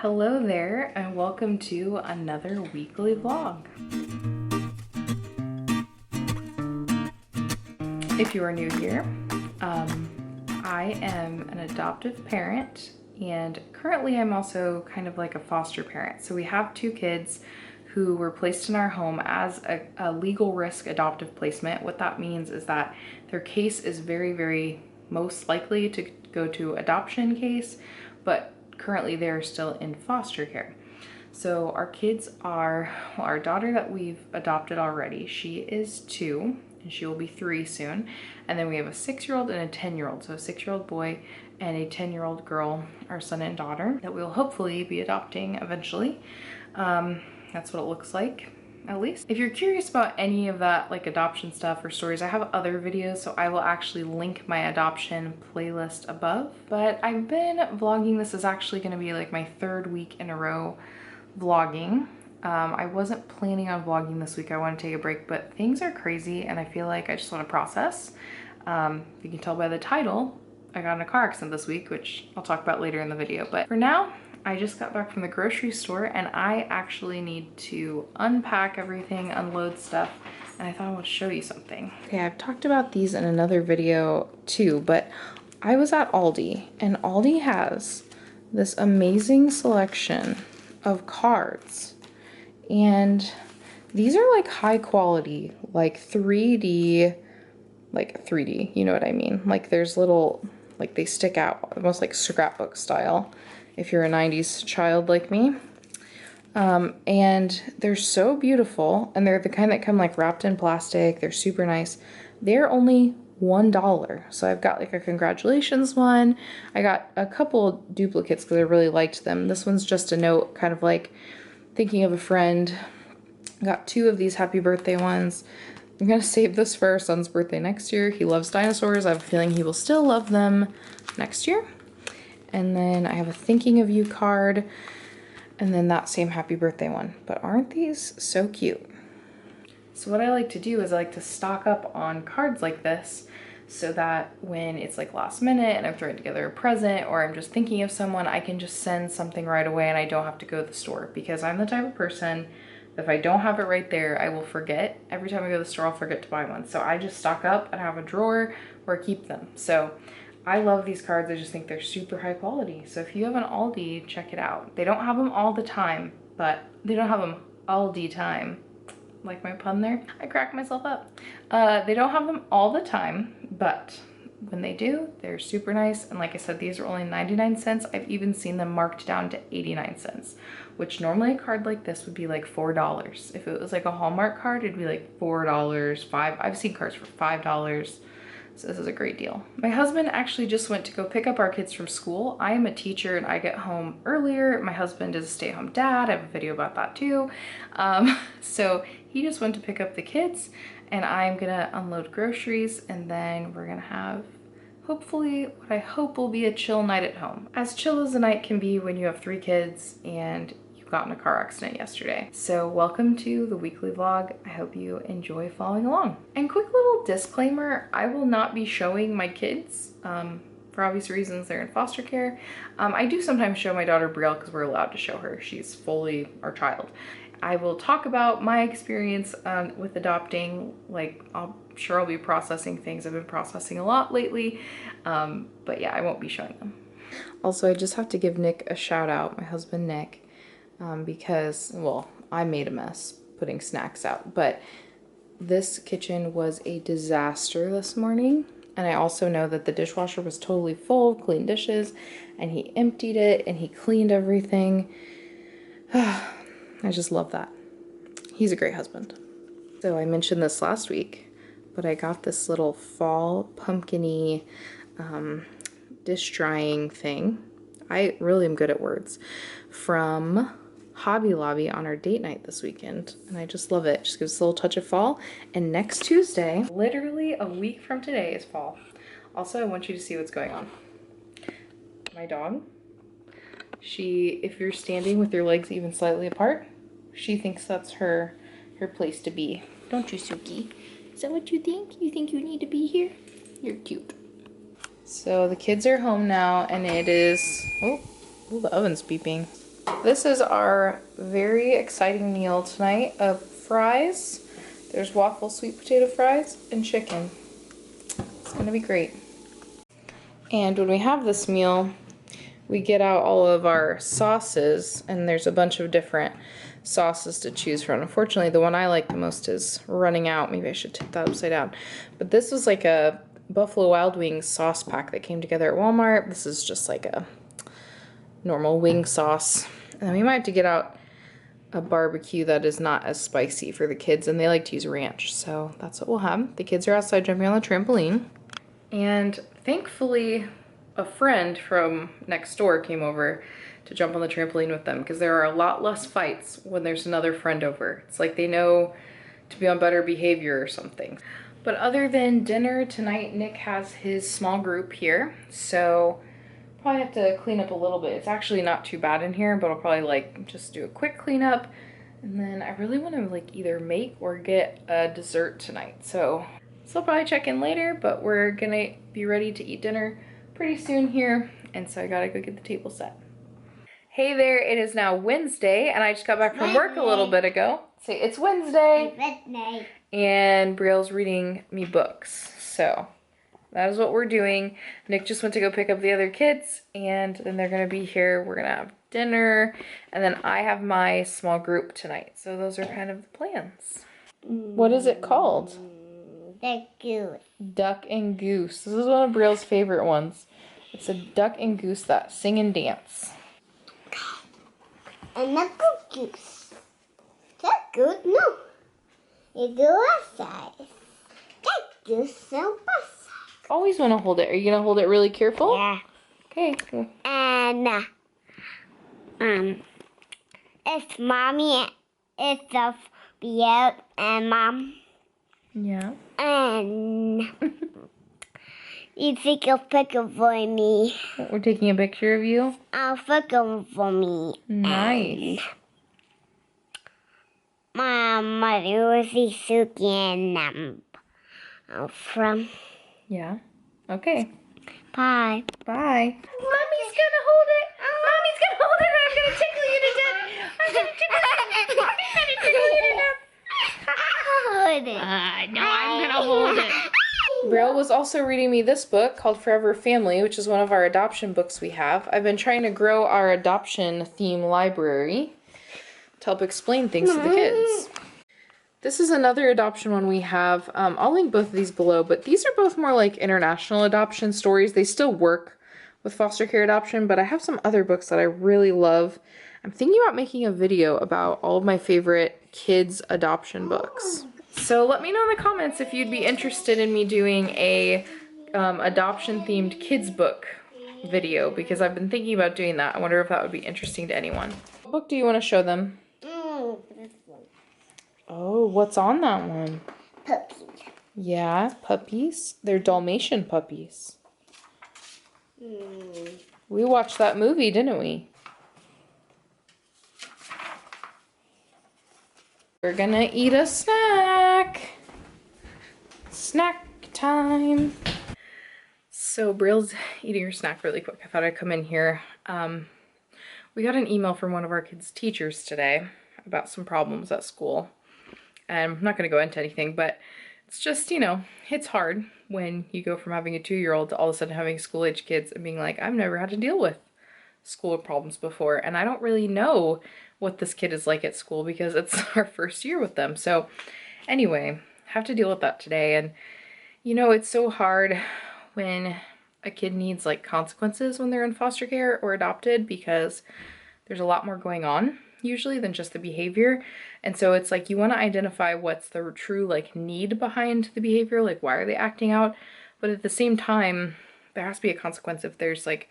Hello there and welcome to another weekly vlog. If you are new here, I am an adoptive parent and currently I'm also kind of like a foster parent. So we have two kids who were placed in our home as a legal risk adoptive placement. What that means is that their case is very most likely to go to adoption case, but currently they're still in foster care. So our kids are, well, our daughter that we've adopted already, she is 2 and she will be 3 soon. And then we have a 6-year-old and a 10-year-old. So a 6-year-old boy and a 10-year-old girl, our son and daughter, that we'll hopefully be adopting eventually. That's what it looks like, at least. If you're curious about any of that, like adoption stuff or stories, I have other videos, so I will actually link my adoption playlist above. But I've been vlogging. This is actually going to be like my 3rd week in a row vlogging. I wasn't planning on vlogging this week. I want to take a break, but things are crazy and I feel like I just want to process. You can tell by the title, I got in a car accident this week, which I'll talk about later in the video. But for now, I just got back from the grocery store and I actually need to unpack everything, unload stuff, and I thought I would show you something. Okay, I've talked about these in another video too, but I was at Aldi and Aldi has this amazing selection of cards. And these are like high quality, like 3D, you know what I mean? Like there's little, like they stick out, almost like scrapbook style, if you're a 90s child like me. And they're so beautiful, and they're the kind that come like wrapped in plastic. They're super nice. They're only $1. So I've got like a congratulations one. I got a couple duplicates because I really liked them. This one's just a note, kind of like thinking of a friend. I got 2 of these happy birthday ones. I'm gonna save this for our son's birthday next year. He loves dinosaurs. I have a feeling he will still love them next year. And then I have a thinking of you card, and then that same happy birthday one. But aren't these so cute? So what I like to do is I like to stock up on cards like this so that when it's like last minute and I'm throwing together a present or I'm just thinking of someone, I can just send something right away and I don't have to go to the store, because I'm the type of person that if I don't have it right there, I will forget. Every time I go to the store, I'll forget to buy one. So I just stock up and have a drawer where I keep them. So I love these cards. I just think they're super high quality. So if you have an Aldi, check it out. They don't have them all the time, but they don't have them Aldi time. Like my pun there, I cracked myself up. They don't have them all the time, but when they do, they're super nice. And like I said, these are only 99 cents. I've even seen them marked down to 89 cents, which normally a card like this would be like $4. If it was like a Hallmark card, it'd be like $4, $5. I've seen cards for $5. So this is a great deal. My husband actually just went to go pick up our kids from school. I am a teacher and I get home earlier. My husband is a stay-at-home dad. I have a video about that too. So he just went to pick up the kids and I'm gonna unload groceries, and then we're gonna have hopefully what I hope will be a chill night at home. As chill as a night can be when you have 3 kids and got in a car accident yesterday. So welcome to the weekly vlog. I hope you enjoy following along. And quick little disclaimer, I will not be showing my kids for obvious reasons. They're in foster care. I do sometimes show my daughter Brielle because we're allowed to show her. She's fully our child. I will talk about my experience with adopting. Like, I'm sure I'll be processing things. I've been processing a lot lately, but yeah, I won't be showing them. Also, I just have to give Nick a shout out, my husband Nick. Because, well, I made a mess putting snacks out, but this kitchen was a disaster this morning. And I also know that the dishwasher was totally full of clean dishes, and he emptied it and he cleaned everything. I just love that. He's a great husband. So I mentioned this last week, but I got this little fall pumpkin-y dish drying thing. I really am good at words. From Hobby Lobby on our date night this weekend, and I just love it. Just gives us a little touch of fall. And next Tuesday, literally a week from today, is fall. Also, I want you to see what's going on. My dog, if you're standing with your legs even slightly apart, she thinks that's her place to be. Don't you, Suki? Is that what you think? You think you need to be here? You're cute. So the kids are home now, and it is, oh, the oven's beeping. This is our very exciting meal tonight of fries. There's waffle sweet potato fries and chicken. It's gonna be great. And when we have this meal, we get out all of our sauces, and there's a bunch of different sauces to choose from. Unfortunately, the one I like the most is running out. Maybe I should tip that upside down. But this was like a Buffalo Wild Wings sauce pack that came together at Walmart. This is just like a normal wing sauce. And then we might have to get out a barbecue that is not as spicy for the kids, and they like to use ranch, so that's what we'll have. The kids are outside jumping on the trampoline. And thankfully, a friend from next door came over to jump on the trampoline with them, because there are a lot less fights when there's another friend over. It's like they know to be on better behavior or something. But other than dinner tonight, Nick has his small group here, so probably have to clean up a little bit. It's actually not too bad in here, but I'll probably like just do a quick cleanup. And then I really want to like either make or get a dessert tonight. So I'll probably check in later, but we're gonna be ready to eat dinner pretty soon here. And so I gotta go get the table set. Hey there, it is now Wednesday, and I just got back from work a little bit ago. Say, it's Wednesday. Wednesday. And Brielle's reading me books. So that is what we're doing. Nick just went to go pick up the other kids, and then they're gonna be here. We're gonna have dinner, and then I have my small group tonight. So those are kind of the plans. What is it called? The goose. Duck and Goose. This is one of Brielle's favorite ones. It's a duck and goose that sing and dance. And the goose. The goose, no. It's the size. The goose so fast. Always want to hold it. Are you gonna hold it really careful? Yeah. Okay. And it's mommy, it's the Biel and mom. Yeah. And you take a picture for me. We're taking a picture of you. I'll picture for me. Nice. My mother was a Suki and from. Yeah. Okay. Bye. Bye. Mommy's gonna hold it. Mommy's gonna hold it, and I'm gonna tickle you to death. I'm gonna tickle you to death. Hold it. No, I'm gonna hold it. Brielle was also reading me this book called Forever Family, which is one of our adoption books we have. I've been trying to grow our adoption theme library to help explain things to the kids. This is another adoption one we have. I'll link both of these below, but these are both more like international adoption stories. They still work with foster care adoption, but I have some other books that I really love. I'm thinking about making a video about all of my favorite kids adoption books. So let me know in the comments if you'd be interested in me doing a adoption themed kids book video, because I've been thinking about doing that. I wonder if that would be interesting to anyone. What book do you want to show them? This one. Oh, what's on that one? Puppy. Yeah, puppies. They're Dalmatian puppies. We watched that movie, didn't we? We're gonna eat a snack. Snack time. So Brielle's eating her snack really quick. I thought I'd come in here. We got an email from one of our kids' teachers today about some problems at school. And I'm not gonna go into anything, but it's just, you know, it's hard when you go from having a 2-year-old to all of a sudden having school-age kids and being like, I've never had to deal with school problems before, and I don't really know what this kid is like at school because it's our first year with them. So anyway, have to deal with that today. And you know, it's so hard when a kid needs like consequences when they're in foster care or adopted, because there's a lot more going on usually than just the behavior. And so it's like you want to identify what's the true like need behind the behavior, like why are they acting out, but at the same time there has to be a consequence if there's like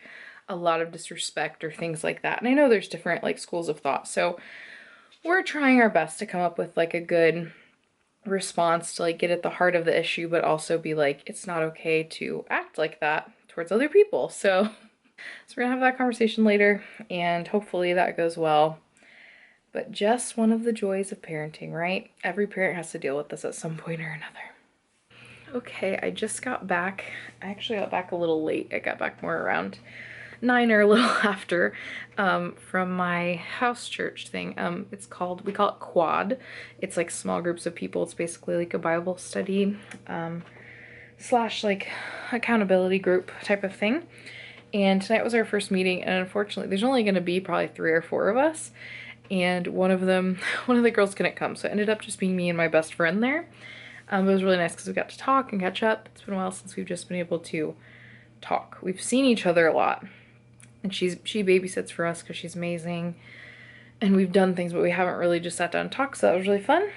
a lot of disrespect or things like that. And I know there's different like schools of thought, so we're trying our best to come up with like a good response to like get at the heart of the issue, but also be like, it's not okay to act like that towards other people. So we're gonna have that conversation later, and hopefully that goes well. But just one of the joys of parenting, right? Every parent has to deal with this at some point or another. Okay, I just got back. I actually got back a little late. I got back more around 9 or a little after, from my house church thing. It's called, we call it Quad. It's like small groups of people. It's basically like a Bible study, slash like accountability group type of thing. And tonight was our first meeting, and unfortunately there's only going to be probably 3 or 4 of us, and one of the girls couldn't come, so it ended up just being me and my best friend there. It was really nice because we got to talk and catch up. It's been a while since we've just been able to talk. We've seen each other a lot, and she babysits for us because she's amazing, and we've done things, but we haven't really just sat down and talked, so that was really fun.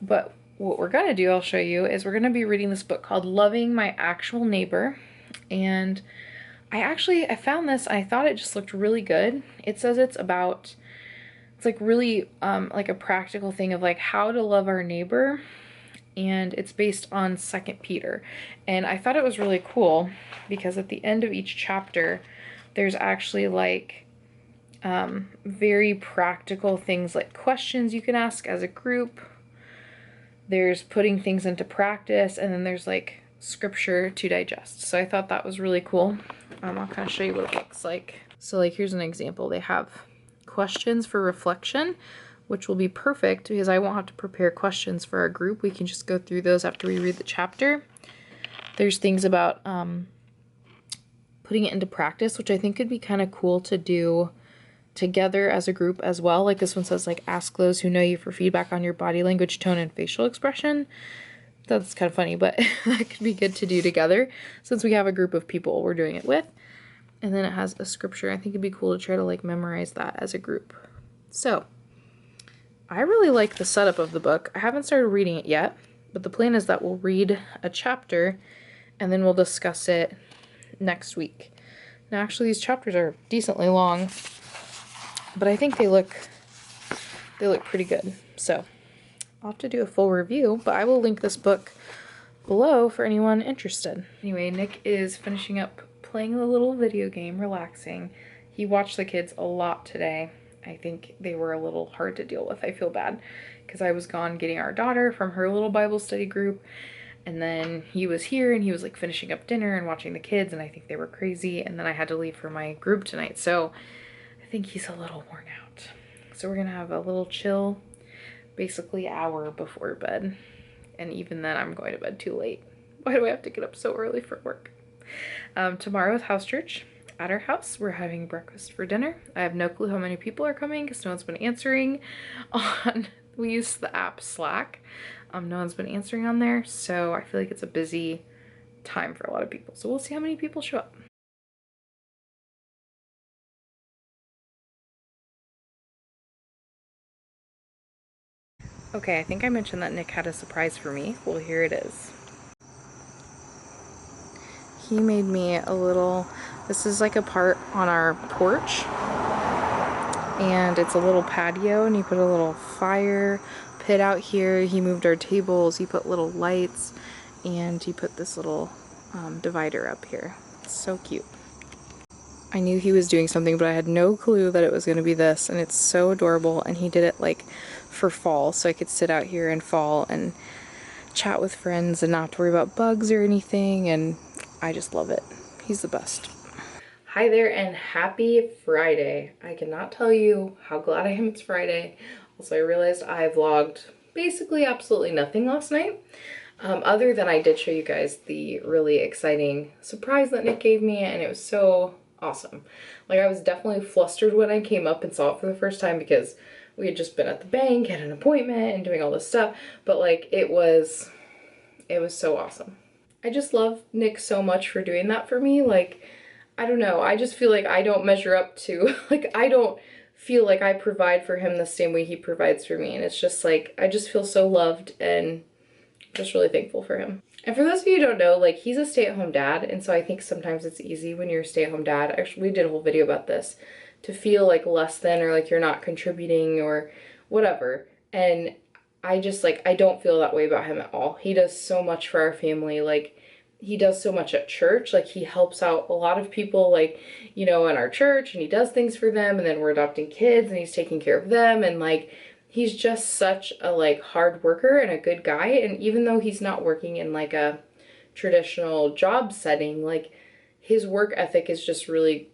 But what we're gonna do, I'll show you, is we're gonna be reading this book called Loving My Actual Neighbor. And I found this, I thought it just looked really good. It says it's like really like a practical thing of like how to love our neighbor, and it's based on 2 Peter. And I thought it was really cool because at the end of each chapter there's actually like very practical things, like questions you can ask as a group. There's putting things into practice, and then there's like scripture to digest. So I thought that was really cool. I'll kind of show you what it looks like. So like here's an example. They have questions for reflection, which will be perfect because I won't have to prepare questions for our group. We can just go through those after we read the chapter. There's things about putting it into practice, which I think could be kind of cool to do together as a group as well. Like this one says, like, ask those who know you for feedback on your body language, tone, and facial expression. That's kind of funny, but that could be good to do together since we have a group of people we're doing it with. And then it has a scripture. I think it'd be cool to try to like memorize that as a group. So I really like the setup of the book. I haven't started reading it yet, but the plan is that we'll read a chapter and then we'll discuss it next week. Now actually these chapters are decently long, but I think they look pretty good. So I'll have to do a full review, but I will link this book below for anyone interested. Anyway, Nick is finishing up playing the little video game, relaxing. He watched the kids a lot today. I think they were a little hard to deal with. I feel bad because I was gone getting our daughter from her little Bible study group, and then he was here and he was like finishing up dinner and watching the kids, and I think they were crazy, and then I had to leave for my group tonight, so I think he's a little worn out. So we're gonna have a little chill, basically hour before bed, and even then I'm going to bed too late. Why do I have to get up so early for work? Tomorrow is house church at our house. We're having breakfast for dinner. I have no clue how many people are coming because no one's been answering on, we use the app Slack. No one's been answering on there, so I feel like it's a busy time for a lot of people. So we'll see how many people show up. Okay, I think I mentioned that Nick had a surprise for me. Well, here it is. He made me a little, this is like a part on our porch, and it's a little patio, and he put a little fire pit out here. He moved our tables, he put little lights, and he put this little divider up here. It's so cute. I knew he was doing something, but I had no clue that it was going to be this, and it's so adorable. And he did it like for fall, so I could sit out here in fall and chat with friends and not have to worry about bugs or anything, and I just love it. He's the best. Hi there and happy Friday. I cannot tell you how glad I am it's Friday. Also, I realized I vlogged basically absolutely nothing last night, other than I did show you guys the really exciting surprise that Nick gave me, and it was so awesome. Like, I was definitely flustered when I came up and saw it for the first time because we had just been at the bank, had an appointment, and doing all this stuff, but like it was so awesome. I just love Nick so much for doing that for me. Like, I don't know, I just feel like I don't measure up to, like, I don't feel like I provide for him the same way he provides for me, and it's just like, I just feel so loved and just really thankful for him. And for those of you who don't know, like, he's a stay-at-home dad, and so I think sometimes it's easy when you're a stay-at-home dad, actually we did a whole video about this, to feel like less than, or like you're not contributing or whatever. And I just, like, I don't feel that way about him at all. He does so much for our family. Like, he does so much at church. Like, he helps out a lot of people, like, you know, in our church, and he does things for them, and then we're adopting kids and he's taking care of them, and like, he's just such a like hard worker and a good guy. And even though he's not working in like a traditional job setting, like, his work ethic is just really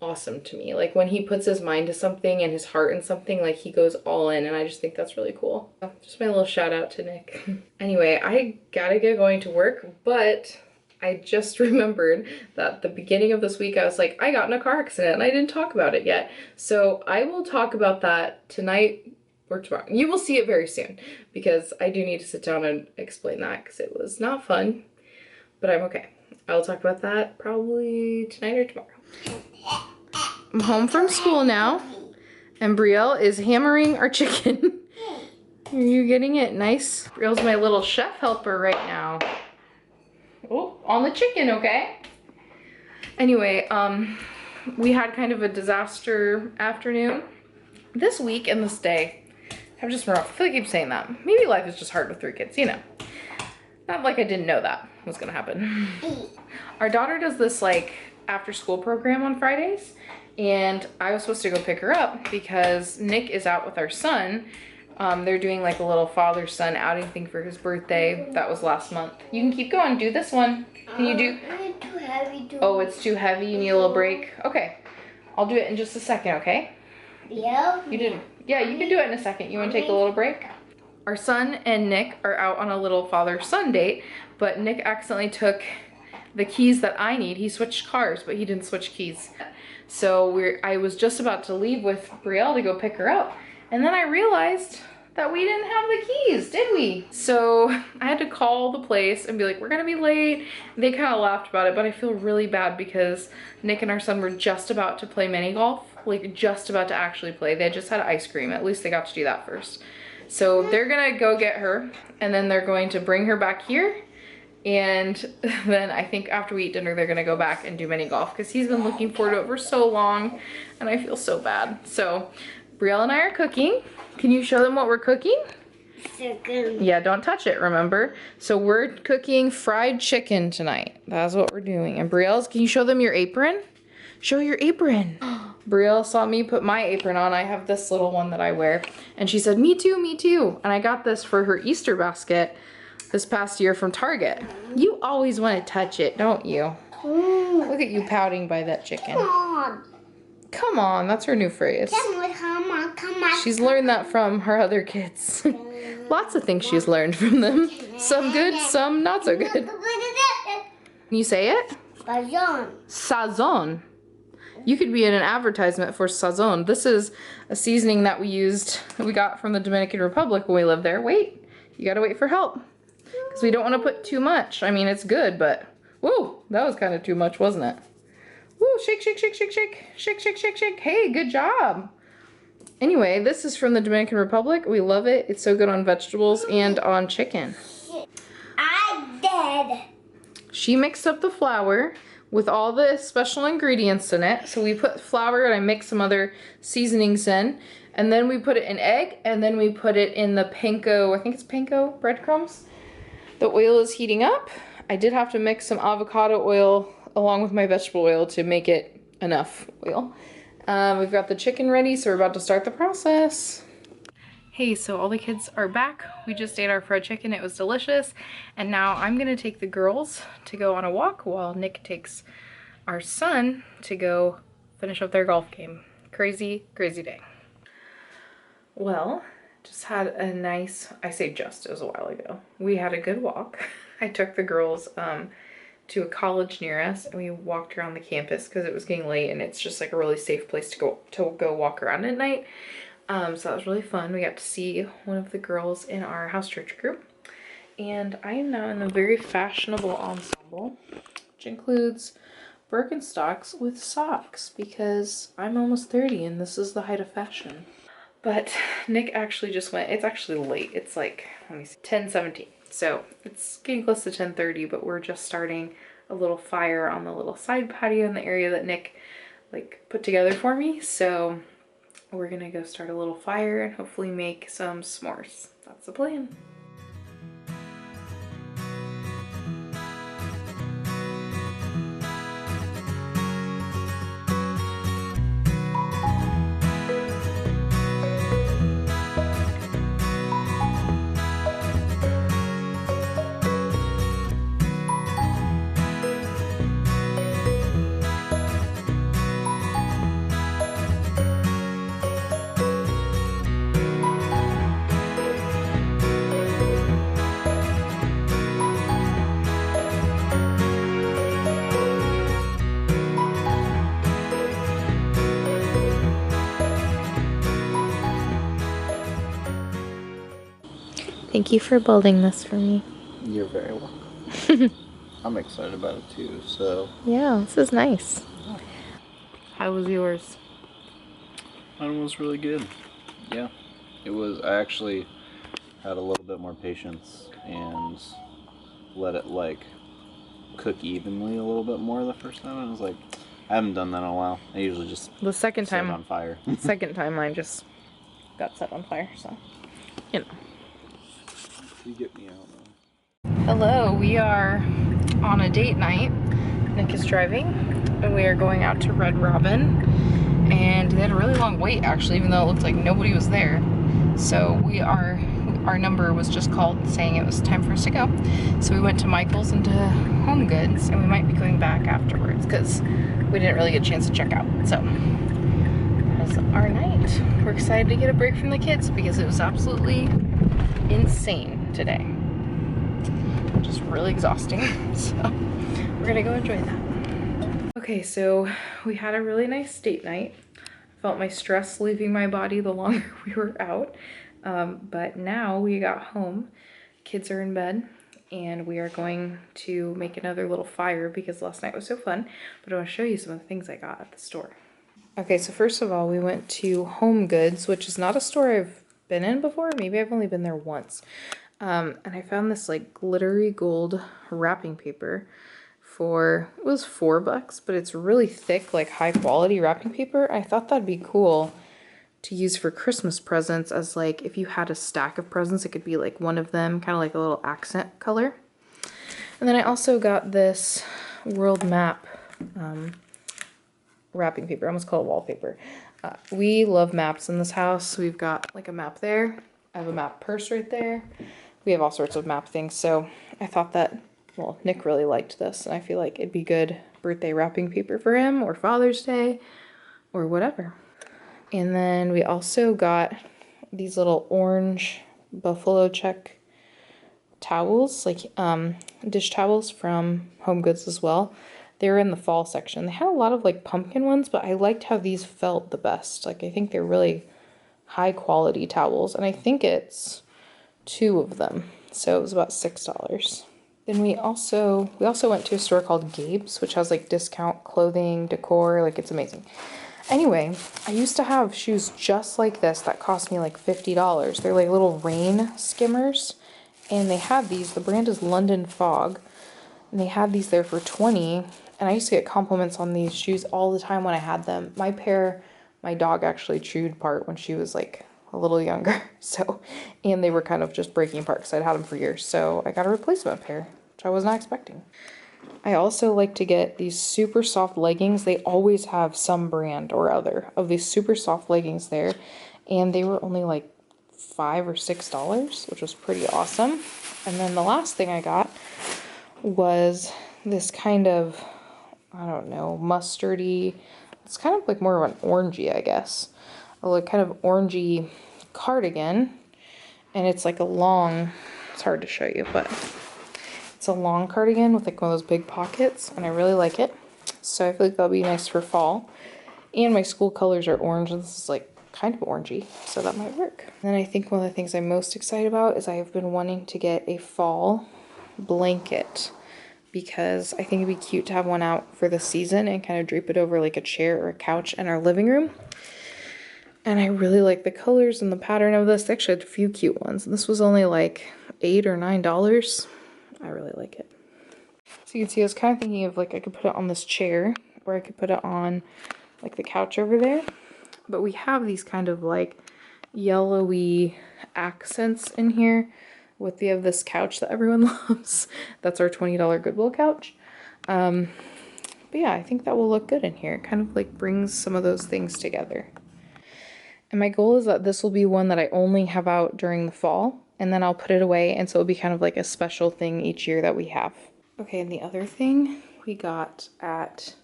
awesome to me. Like when he puts his mind to something and his heart in something, like he goes all in, and I just think that's really cool. Just my little shout out to Nick. Anyway, I gotta get going to work, but I just remembered that the beginning of this week I was like, I got in a car accident and I didn't talk about it yet. So I will talk about that tonight or tomorrow. You will see it very soon because I do need to sit down and explain that because it was not fun, but I'm okay. I'll talk about that probably tonight or tomorrow. I'm home from school now, and Brielle is hammering our chicken. Are you getting it nice? Brielle's my little chef helper right now. Oh, on the chicken, okay? Anyway, we had kind of a disaster afternoon. This week and this day have just been rough. I feel like I keep saying that. Maybe life is just hard with 3 kids, you know. Not like I didn't know that was gonna happen. Our daughter does this like after school program on Fridays, and I was supposed to go pick her up because Nick is out with our son. They're doing like a little father-son outing thing for his birthday. That was last month. You can keep going, do this one. Can you do? It's too heavy to Oh, it's too heavy, you need a little break? Okay, I'll do it in just a second, okay? Yeah. You didn't. Yeah, you can do it in a second. You wanna take a little break? Our son and Nick are out on a little father-son date, but Nick accidentally took the keys that I need. He switched cars, but he didn't switch keys. So I was just about to leave with Brielle to go pick her up, and then I realized that we didn't have the keys, did we? So I had to call the place and be like, we're gonna be late. They kind of laughed about it, but I feel really bad because Nick and our son were just about to play mini golf, like just about to actually play. They had just had ice cream. At least they got to do that first. So they're gonna go get her, and then they're going to bring her back here. And then I think after we eat dinner, they're gonna go back and do mini golf because he's been looking forward to it for so long, and I feel so bad. So Brielle and I are cooking. Can you show them what we're cooking? Chicken. Yeah, don't touch it, remember? So we're cooking fried chicken tonight. That's what we're doing. And Brielle's, can you show them your apron? Show your apron. Brielle saw me put my apron on. I have this little one that I wear. And she said, me too, me too. And I got this for her Easter basket this past year from Target. You always want to touch it, don't you? Look at you pouting by that chicken. Come on. Come on, that's her new phrase. Come on, come on. She's learned that from her other kids. Lots of things she's learned from them. Some good, some not so good. Can you say it? Sazon. Sazon. You could be in an advertisement for Sazon. This is a seasoning that we got from the Dominican Republic when we lived there. Wait, you gotta wait for help. Because we don't want to put too much. I mean, it's good, but whoa, that was kind of too much, wasn't it? Woo, shake, shake, shake, shake, shake, shake, shake, shake, shake. Hey, good job. Anyway, this is from the Dominican Republic. We love it. It's so good on vegetables and on chicken. I did. She mixed up the flour with all the special ingredients in it. So we put flour and I mixed some other seasonings in. And then we put it in egg, and then we put it in the panko, I think it's panko breadcrumbs. The oil is heating up. I did have to mix some avocado oil along with my vegetable oil to make it enough oil. We've got the chicken ready, so we're about to start the process. Hey, so all the kids are back. We just ate our fried chicken. It was delicious. And now I'm gonna take the girls to go on a walk while Nick takes our son to go finish up their golf game. Crazy, crazy day. Well, just had a nice, I say just, it was a while ago. We had a good walk. I took the girls to a college near us, and we walked around the campus because it was getting late, and it's just like a really safe place to go walk around at night. So that was really fun. We got to see one of the girls in our house church group, and I am now in a very fashionable ensemble, which includes Birkenstocks with socks because I'm almost 30 and this is the height of fashion. But Nick actually just went, it's actually late. It's like, let me see, 10:17. So it's getting close to 10:30, but we're just starting a little fire on the little side patio in the area that Nick like put together for me. So we're gonna go start a little fire and hopefully make some s'mores. That's the plan. Thank you for building this for me. You're very welcome. I'm excited about it too, so. Yeah, this is nice. How was yours? Mine was really good. Yeah. It was, I actually had a little bit more patience and let it like cook evenly a little bit more the first time. I was like, I haven't done that in a while. I usually just The second set time, it on fire. second time mine just got set on fire, so, you know. You get me out, Hello, we are on a date night. Nick is driving, and we are going out to Red Robin. And they had a really long wait, actually, even though it looked like nobody was there. So our number was just called saying it was time for us to go. So we went to Michael's and to Home Goods, and we might be going back afterwards because we didn't really get a chance to check out. So that was our night. We're excited to get a break from the kids because it was absolutely insane today. Just really exhausting. So we're gonna go enjoy that. Okay, so we had a really nice date night. I felt my stress leaving my body the longer we were out. But now we got home, kids are in bed, and we are going to make another little fire because last night was so fun. But I want to show you some of the things I got at the store. Okay, so first of all, we went to Home Goods, which is not a store I've been in before. Maybe I've only been there once. And I found this like glittery gold wrapping paper for, it was $4, but it's really thick, like high quality wrapping paper. I thought that'd be cool to use for Christmas presents, as like if you had a stack of presents, it could be like one of them, kind of like a little accent color. And then I also got this world map wrapping paper. I almost call it wallpaper. We love maps in this house. We've got like a map there. I have a map purse right there. We have all sorts of map things. So I thought that, well, Nick really liked this, and I feel like it'd be good birthday wrapping paper for him, or Father's Day, or whatever. And then we also got these little orange buffalo check towels, like dish towels from Home Goods as well. They were in the fall section. They had a lot of like pumpkin ones, but I liked how these felt the best. Like I think they're really high quality towels, and I think it's 2 of them. So it was about $6. Then we also went to a store called Gabe's, which has like discount clothing, decor, like it's amazing. Anyway, I used to have shoes just like this that cost me like $50. They're like little rain skimmers, and they had these, the brand is London Fog, and they had these there for 20, and I used to get compliments on these shoes all the time when I had them. My pair, my dog actually chewed part when she was like a little younger, so, and they were kind of just breaking apart because I'd had them for years, so I got a replacement pair, which I was not expecting. I also like to get these super soft leggings. They always have some brand or other of these super soft leggings there, and they were only like $5 or $6, which was pretty awesome. And then the last thing I got was this kind of, I don't know, mustardy, it's kind of like more of an orangey, I guess, a like kind of orangey cardigan, and it's like a long, it's hard to show you, but it's a long cardigan with like one of those big pockets, and I really like it. So I feel like that'll be nice for fall. And my school colors are orange, and this is like kind of orangey, so that might work. And then I think one of the things I'm most excited about is I have been wanting to get a fall blanket, because I think it'd be cute to have one out for the season and kind of drape it over like a chair or a couch in our living room. And I really like the colors and the pattern of this. They actually had a few cute ones, and this was only like $8 or $9. I really like it. So you can see I was kind of thinking of like I could put it on this chair, or I could put it on like the couch over there. But we have these kind of like yellowy accents in here with this couch that everyone loves. That's our $20 Goodwill couch. But yeah, I think that will look good in here. It kind of like brings some of those things together. And my goal is that this will be one that I only have out during the fall, and then I'll put it away, and so it'll be kind of like a special thing each year that we have. Okay, and the other thing we got at,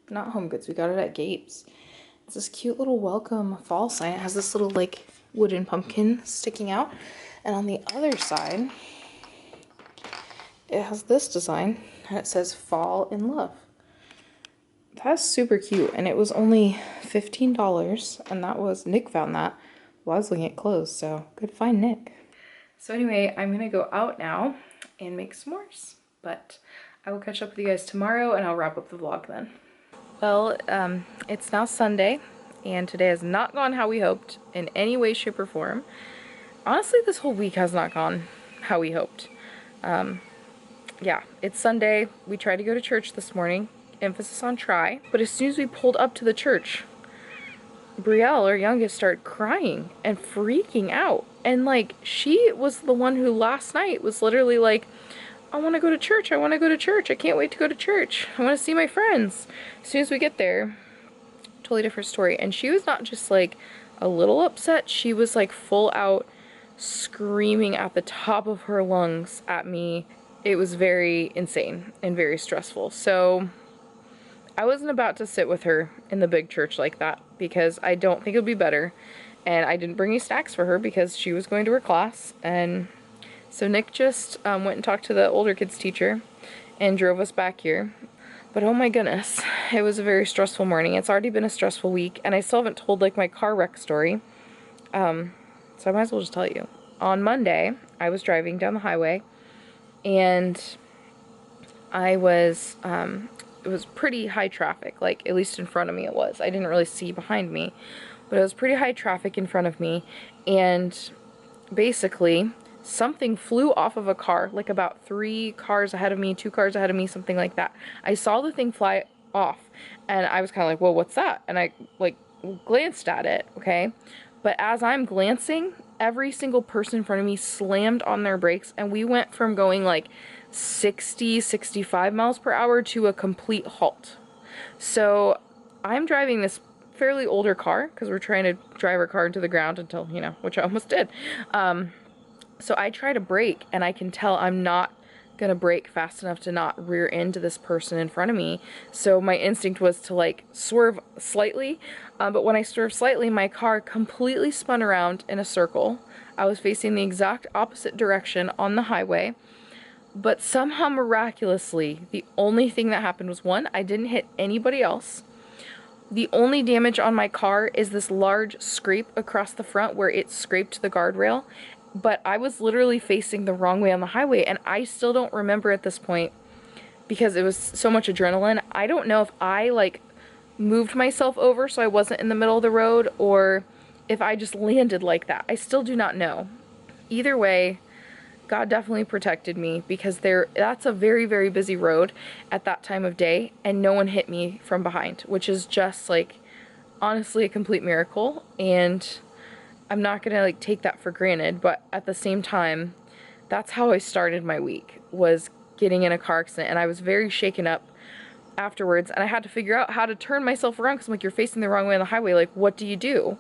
not Home Goods, we got it at Gabe's. It's this cute little welcome fall sign. It has this little like wooden pumpkin sticking out, and on the other side, it has this design, and it says "Fall in Love." That's super cute, and it was only $15, and that was, Nick found that while I was looking at clothes, so good find, Nick. So anyway, I'm gonna go out now and make s'mores, but I will catch up with you guys tomorrow and I'll wrap up the vlog then. Well, it's now Sunday and today has not gone how we hoped in any way, shape, or form. Honestly, this whole week has not gone how we hoped. Yeah, it's Sunday. We tried to go to church this morning, emphasis on try, but as soon as we pulled up to the church, Brielle, our youngest, started crying and freaking out. And like, she was the one who last night was literally like, I want to go to church. I want to go to church. I can't wait to go to church. I want to see my friends. As soon as we get there, totally different story. And she was not just like a little upset. She was like full out screaming at the top of her lungs at me. It was very insane and very stressful. So I wasn't about to sit with her in the big church like that because I don't think it would be better. And I didn't bring any snacks for her because she was going to her class. And so Nick just went and talked to the older kids teacher and drove us back here. But oh my goodness, it was a very stressful morning. It's already been a stressful week and I still haven't told like my car wreck story. So I might as well just tell you. On Monday, I was driving down the highway and I was, it was pretty high traffic, like at least in front of me it was. I didn't really see behind me, but it was pretty high traffic in front of me, and basically something flew off of a car, like about 3 cars ahead of me, 2 cars ahead of me, something like that. I saw the thing fly off, and I was kind of like, well, what's that? And I like glanced at it, okay? But as I'm glancing, every single person in front of me slammed on their brakes, and we went from going like 60, 65 miles per hour to a complete halt. So I'm driving this fairly older car because we're trying to drive our car into the ground until, you know, which I almost did. So I try to brake and I can tell I'm not gonna brake fast enough to not rear into this person in front of me. So my instinct was to like swerve slightly, but when I swerved slightly, my car completely spun around in a circle. I was facing the exact opposite direction on the highway. But somehow, miraculously, the only thing that happened was, one, I didn't hit anybody else. The only damage on my car is this large scrape across the front where it scraped the guardrail. But I was literally facing the wrong way on the highway, and I still don't remember at this point, because it was so much adrenaline. I don't know if I, like, moved myself over so I wasn't in the middle of the road, or if I just landed like that. I still do not know. Either way, God definitely protected me because that's a very, very busy road at that time of day, and no one hit me from behind, which is just like honestly a complete miracle. And I'm not gonna like take that for granted, but at the same time, that's how I started my week, was getting in a car accident, and I was very shaken up afterwards, and I had to figure out how to turn myself around because I'm like, you're facing the wrong way on the highway, like what do you do?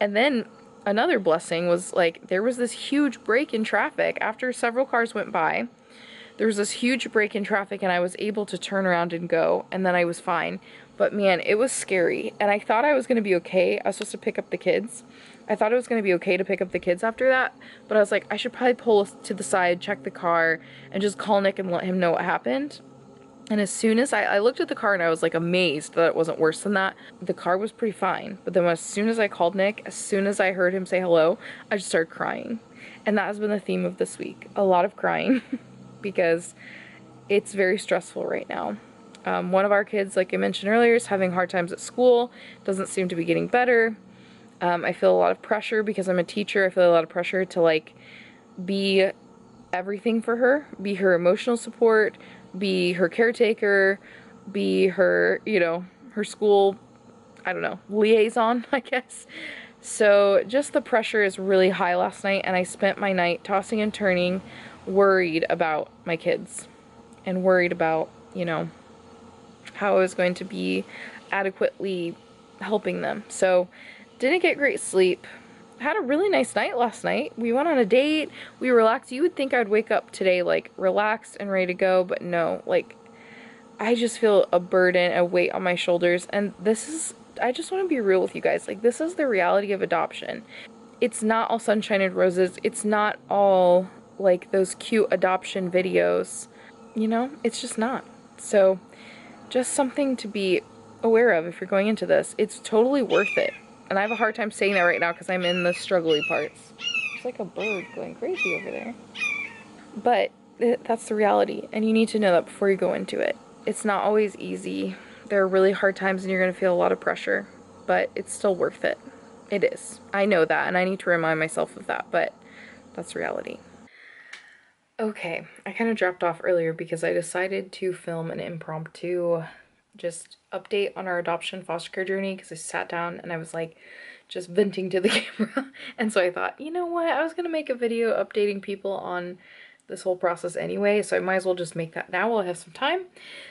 And then another blessing was like there was this huge break in traffic after several cars went by. There was this huge break in traffic and I was able to turn around and go, and then I was fine. But man, it was scary, and I thought I was going to be okay. I was supposed to pick up the kids. I thought it was going to be okay to pick up the kids after that, but I was like, I should probably pull to the side, check the car, and just call Nick and let him know what happened. And as soon as I looked at the car and I was like amazed that it wasn't worse than that. The car was pretty fine. But then as soon as I called Nick, as soon as I heard him say hello, I just started crying. And that has been the theme of this week. A lot of crying because it's very stressful right now. One of our kids, like I mentioned earlier, is having hard times at school. Doesn't seem to be getting better. I feel a lot of pressure because I'm a teacher. I feel a lot of pressure to like be everything for her, be her emotional support, be her caretaker, be her, you know, her school, I don't know, liaison, I guess. So just the pressure is really high last night, and I spent my night tossing and turning, worried about my kids and worried about, you know, how I was going to be adequately helping them. So didn't get great sleep. Had a really nice night last night. We went on a date, we relaxed. You would think I'd wake up today like relaxed and ready to go, but no, like I just feel a burden, a weight on my shoulders. And this is, I just want to be real with you guys, like this is the reality of adoption. It's not all sunshine and roses. It's not all like those cute adoption videos, you know, it's just not. So just something to be aware of if you're going into this. It's totally worth it. And I have a hard time saying that right now because I'm in the struggly parts. There's like a bird going crazy over there. But that's the reality, and you need to know that before you go into it. It's not always easy. There are really hard times and you're going to feel a lot of pressure, but it's still worth it. It is. I know that, and I need to remind myself of that, but that's reality. Okay, I kind of dropped off earlier because I decided to film an impromptu just update on our adoption foster care journey because I sat down and I was like just venting to the camera. And so I thought, you know what, I was gonna make a video updating people on this whole process anyway, so I might as well just make that now while I have some time.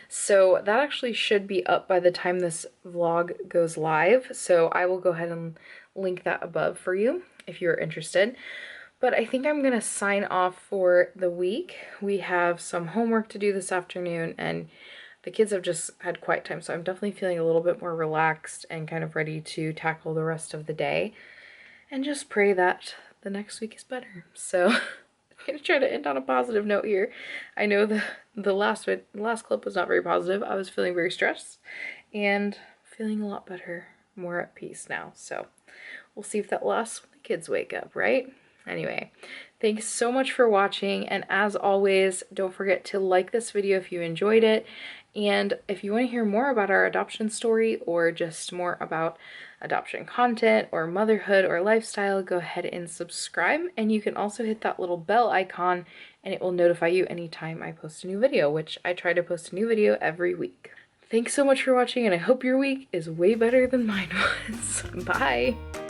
So that actually should be up by the time this vlog goes live, so I will go ahead and link that above for you if you're interested. But I think I'm gonna sign off for the week. We have some homework to do this afternoon and the kids have just had quiet time, so I'm definitely feeling a little bit more relaxed and kind of ready to tackle the rest of the day and just pray that the next week is better. So I'm gonna try to end on a positive note here. I know the last clip was not very positive. I was feeling very stressed and feeling a lot better, more at peace now. So we'll see if that lasts when the kids wake up, right? Anyway, thanks so much for watching, and as always, don't forget to like this video if you enjoyed it, and if you want to hear more about our adoption story or just more about adoption content or motherhood or lifestyle, go ahead and subscribe, and you can also hit that little bell icon and it will notify you anytime I post a new video, which I try to post a new video every week. Thanks so much for watching, and I hope your week is way better than mine was. Bye!